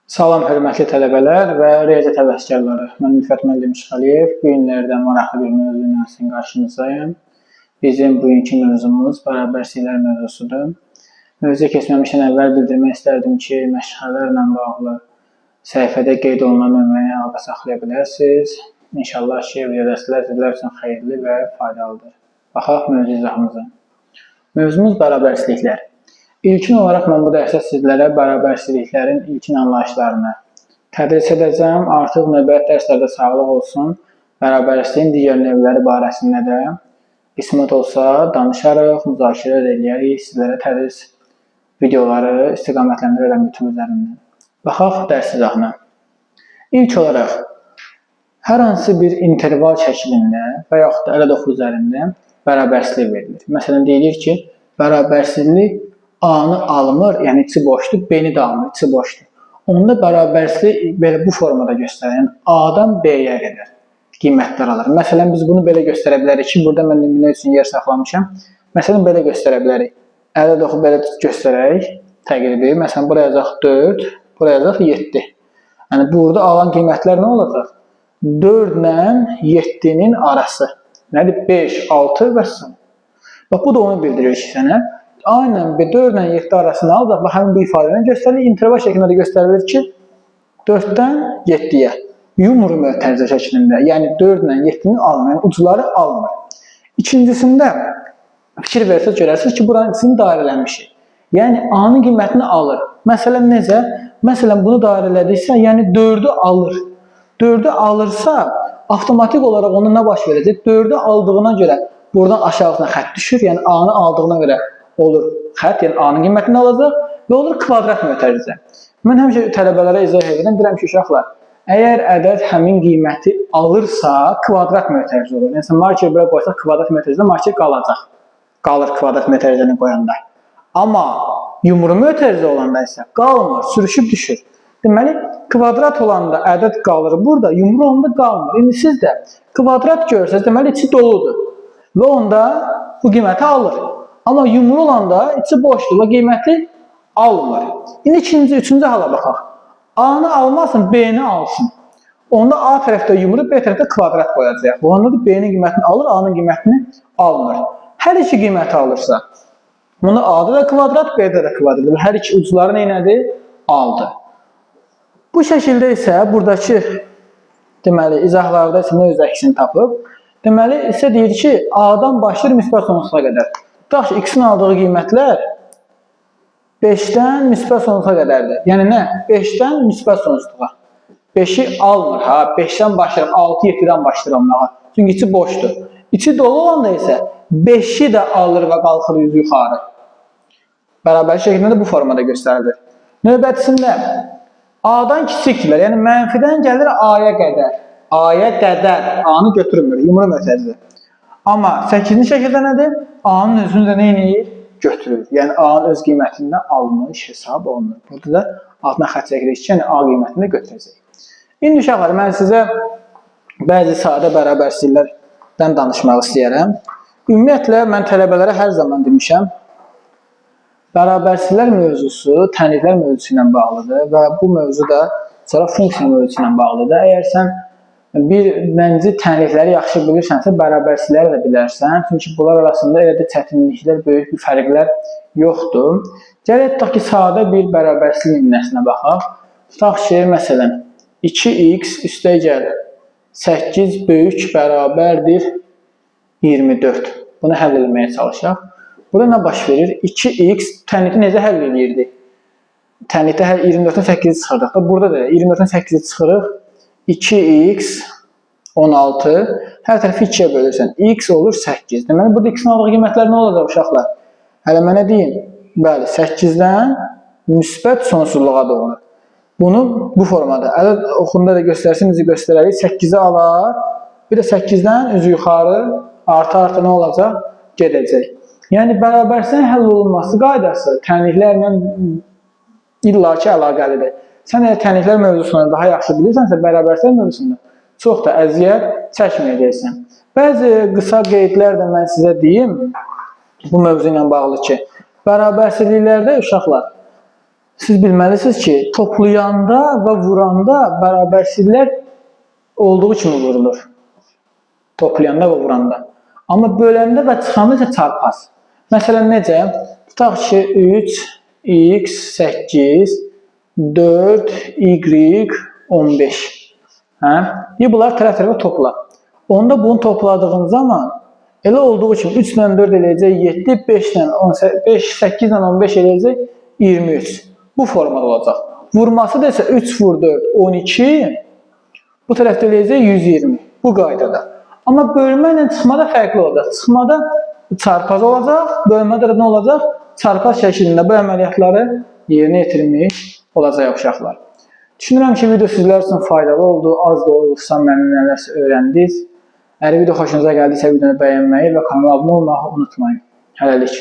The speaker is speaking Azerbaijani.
Salam hörmətli tələbələr və riyaziyyat həvəskarları. Mən Nifət müəllim İşğəliyev. Bu günlərdə maraqlı bir mövzu ilə sizin qarşınızdayım. Bizim bugünkü mövzumuz bərabərliklər mövzusudur. Mövzuya keçməmişdən əvvəl bildirmək istərdim ki, məşğələlərlə bağlı səhifədə qeyd olunan nömrəyə əlaqə saxlaya bilərsiniz. İnşallah ki, video dərslər sizlər üçün xeyirli və faydalıdır. Baxaq mövzu izahımıza. Mövzumuz bərabərliklər. İlkin olaraq mən bu dərsdə sizlərə bərabərliklərin ilkin anlayışlarını tədris edəcəm. Artıq növbəti dərslərdə sağlıq olsun, bərabərliyin digər növləri barəsində də qismət olsa danışarıq, müzakirə edəcəyik, sizlərə tədris videoları istiqamətləndirərəm YouTube üzərindən. Baxaq dərs izahına. İlk olaraq hər hansı bir interval şəklində və yaxud da ələdoxu üzərində bərabərlik verilir. Məsələn, deyilir ki, bərabərlik A-nı almır, yəni içi boşdur, B-ni də almır, içi boşdur. Onda bərabərlik belə bu formada göstərir. Yəni A-dan B-yə qədər qiymətlər alır. Məsələn, biz bunu belə göstərə bilərik ki, burada mən nümunə üçün yer saxlamışam. Məsələn, belə göstərə bilərik. Ələdoxu belə göstərək, təqribi. Məsələn, buraya yazaq 4, buraya yazaq 7. Yəni, burada alan qiymətlər nə olacaq? 4 ilə 7-nin arası. Nədir? 5, 6 və s. Bax, bu da onu bildirir ki, sənə. A ilə B 4 ilə 7 arasını alacaq və həmin bu ifadəni göstərilir. İnterval şəklində də göstərilir ki, 4-dən 7-yə yumru mötərizə şəklində, yəni 4 ilə 7-ni almır, yəni ucları almır. İkincisində fikir versək görərsiniz ki, buranın içini dairələnmişik. Yəni A-nın qiymətini alır. Məsələn, necə? Məsələn, bunu dairələdiksə, yəni 4-ü alır. 4-ü alırsa, avtomatik olaraq onun nə baş verəcək? 4-ü aldığına görə buradan aşağısına xətt düşür, yəni A-nı aldığına görə olur xətt, yəni A-nın qiymətini alacaq və olur kvadrat mötərizə. Mən həmişə tələbələrə izah edirəm, deyirəm ki, uşaqlar, əgər ədəd həmin qiyməti alırsa, kvadrat mötərizə olur. Yəni, marker belə qoysaq, kvadrat mötərizədə marker qalacaq. Qalır kvadrat mötərizəni qoyanda. Amma yumru mötərizə olanda isə qalmır, sürüşüb düşür. Deməli, kvadrat olanda ədəd qalır burada, yumru olanda qalmır. İndi siz də kvadrat görsəz, deməli, içi doludur və onda bu qiyməti alır. Amma yumru olanda içi boşdur və qiyməti almır. İndi üçüncü hala baxaq. A-nı almasın, B-ni alsın. Onda A tərəfdə yumru, B tərəfdə kvadrat qoyacaq. Bu onda da B-nin qiymətini alır, A-nın qiymətini almır. Hər iki qiyməti alırsa, bunda A-da da kvadrat, B-də də kvadrat. Hər iki ucları neynədir? Aldı. Bu şəkildə isə buradakı deməli, izahlarda isə nə öz əksini tapıb. Deməli, isə deyir ki, A-dan başlayır müsbət sonsuza qədər. Tutaq ki, x-in aldığı qiymətlər 5-dən müsbət sonsuzluğa qədərdir. Yəni nə? 5-dən müsbət sonsuzluğa. 5-i almır, 5-dən başlayır, 6-7-dən başlayır almağa. Çünki içi boşdur. İçi dolu olanda isə 5-i də alır və qalxır yüzü yuxarı. Bərabər şəklində də bu formada göstərilir. Növbətisində A-dan kiçikdirlər, yəni mənfidən gəlir A-ya qədər. A-ya qədər, A-nı götürmür, yumru mötərizə. Amma 8-ci şəkildə nədir? A-nın özünü də nə edir? Götürür. Yəni A-nın öz qiymətində alınmış hesab olunur. Burada da altına xətt çəkirik ki, yəni A qiymətini götürəcək. İndi uşaqlar, mən sizə bəzi sadə bərabərliklərdən danışmaq istəyərəm. Ümumiyyətlə, mən tələbələrə hər zaman demişəm, bərabərliklər mövzusu tənliklər mövzusu ilə bağlıdır və bu mövzu da sonra funksiya mövzusu ilə bağlıdır. Əgər sən birinci tənlikləri yaxşı bilirsənsə, bərabərlikləri də bilərsən. Çünki bunlar arasında elə də çətinliklər, böyük bir fərqlər yoxdur. Gələk tutaq ki, sadə bir bərabərlik nümunəsinə baxaq. Tutaq ki, məsələn, 2x üstəgəl 8 böyük bərabərdir 24. Bunu həll etməyə çalışaq. Burada nə baş verir? 2x tənlikdə necə həll edirdik? Tənlikdə 24-dən 8-i çıxırdıq. Burada da 24-dən 8-i çıxırıq. 2x 16, hər tərəfi 2-yə bölürsən, x olur 8. Deməli, burada x-in aldığı qiymətlər nə olacaq uşaqlar? Hələ mənə deyin, bəli, 8-dən müsbət sonsuzluğa doğru. Bunu bu formada, ədəd oxunda da göstərsin, necə göstərərik, 8-i alar, bir də 8-dən üzü yuxarı, artı nə olacaq? Gedəcək. Yəni, bərabərliyin həll olunması qaydası tənliklərlə illaki əlaqəlidir. Sən əgər tənliklər mövzusunu daha yaxşı bilirsənsə, bərabərliklər mövzusunda çox da əziyyət çəkməyəcəksən. Bəzi qısa qeydlər də mən sizə deyim bu mövzu ilə bağlı ki, bərabərliklərdə uşaqlar siz bilməlisiniz ki, toplayanda və vuranda bərabərsizlər olduğu kimi vurulur. Toplayanda və vuranda. Amma böləndə və çıxanda isə çarpaz. Məsələn, necə? Tutaq ki, 3, x, 8, 4, y, 15. Bunlar tərəf-tərəfə topla. Onda bunu topladığın zaman elə olduğu kimi 3 ilə 4 eləyəcək 7, 5 ilə 8 ilə 15 eləyəcək 23. Bu formada olacaq. Vurması da isə 3 vur 4, 12. Bu tərəfdə eləyəcək 120. Bu qaydada. Amma bölmə ilə çıxmada fərqli olacaq. Çıxmada çarpaz olacaq, bölmədə də nə olacaq? Çarpaz şəklində bu əməliyyatları yerinə yetirmiş olacaq uşaqlar. Düşünürəm ki, video sizlər üçün faydalı oldu. Az da olursa mənim nələrsə öyrəndiniz. Əgər video xoşunuza gəldiysə videonu bəyənməyi və kanala abunə olmağı unutmayın. Hələlik.